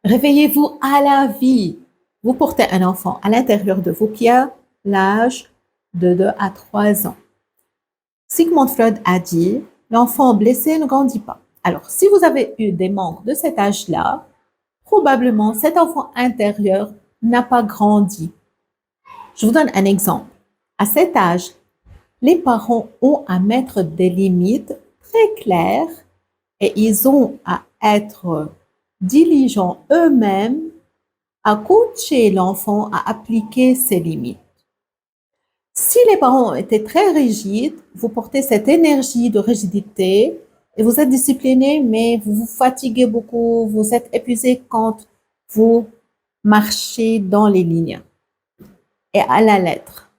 Réveillez-vous à la vie. Vous portez un enfant à l'intérieur de vous qui a l'âge de 2 à 3 ans. Sigmund Freud a dit, l'enfant blessé ne grandit pas. Alors, si vous avez eu des manques de cet âge-là, probablement cet enfant intérieur n'a pas grandi. Je vous donne un exemple. À cet âge, les parents ont à mettre des limites très claires et ils ont à être diligents eux-mêmes à coacher l'enfant à appliquer ses limites. Si les parents ont été très rigides, vous portez cette énergie de rigidité et vous êtes discipliné, mais vous vous fatiguez beaucoup, vous êtes épuisé quand vous marchez dans les lignes et à la lettre.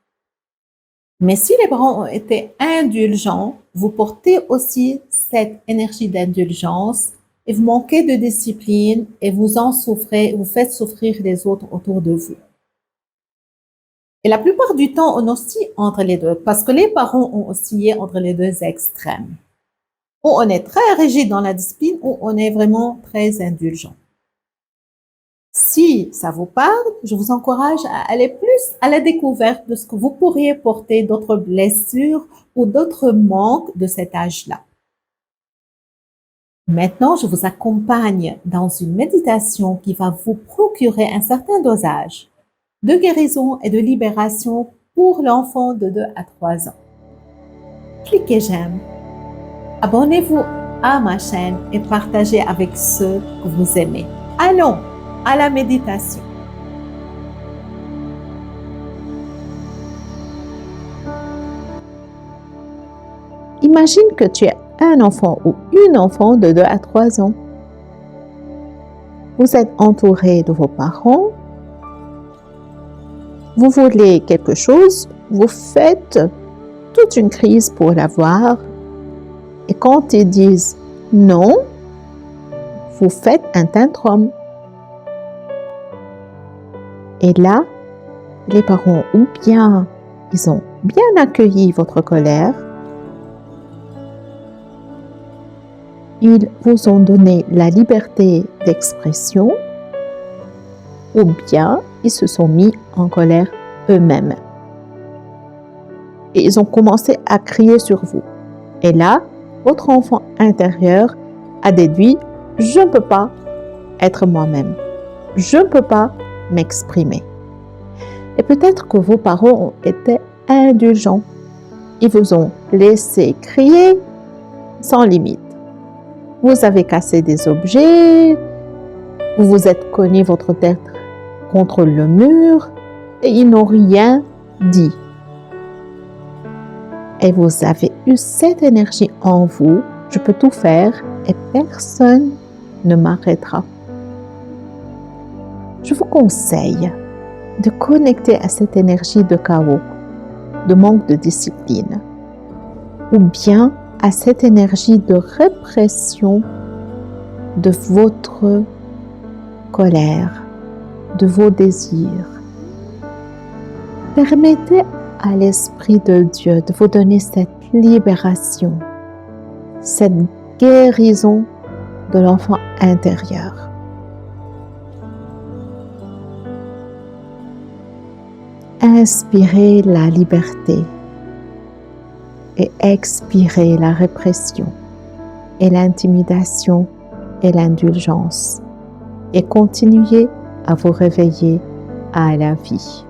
Mais si les parents ont été indulgents, vous portez aussi cette énergie d'indulgence et vous manquez de discipline et vous en souffrez, vous faites souffrir les autres autour de vous. Et la plupart du temps, on oscille entre les deux parce que les parents ont oscillé entre les deux extrêmes. Ou on est très rigide dans la discipline ou on est vraiment très indulgent. Si ça vous parle, je vous encourage à aller plus à la découverte de ce que vous pourriez porter, d'autres blessures ou d'autres manques de cet âge-là. Maintenant, je vous accompagne dans une méditation qui va vous procurer un certain dosage de guérison et de libération pour l'enfant de 2 à 3 ans. Cliquez j'aime, abonnez-vous à ma chaîne et partagez avec ceux que vous aimez. Allons à la méditation. Imagine que tu es un enfant ou une enfant de 2 à 3 ans. Vous êtes entouré de vos parents. Vous voulez quelque chose, vous faites toute une crise pour l'avoir. Et quand ils disent non, vous faites un tantrum. Et là, les parents, ou bien ils ont bien accueilli votre colère, ils vous ont donné la liberté d'expression, ou bien ils se sont mis en colère eux-mêmes. Et ils ont commencé à crier sur vous. Et là, votre enfant intérieur a déduit « je ne peux pas être moi-même, je ne peux pas m'exprimer ». Et peut-être que vos parents ont été indulgents. Ils vous ont laissé crier sans limite. Vous avez cassé des objets, vous vous êtes cogné votre tête contre le mur et ils n'ont rien dit. Et vous avez eu cette énergie en vous, je peux tout faire et personne ne m'arrêtera. Je vous conseille de connecter à cette énergie de chaos, de manque de discipline, ou bien à cette énergie de répression de votre colère, de vos désirs. Permettez à l'Esprit de Dieu de vous donner cette libération, cette guérison de l'enfant intérieur. Inspirez la liberté et expirez la répression et l'intimidation et l'indulgence et continuez à vous réveiller à la vie.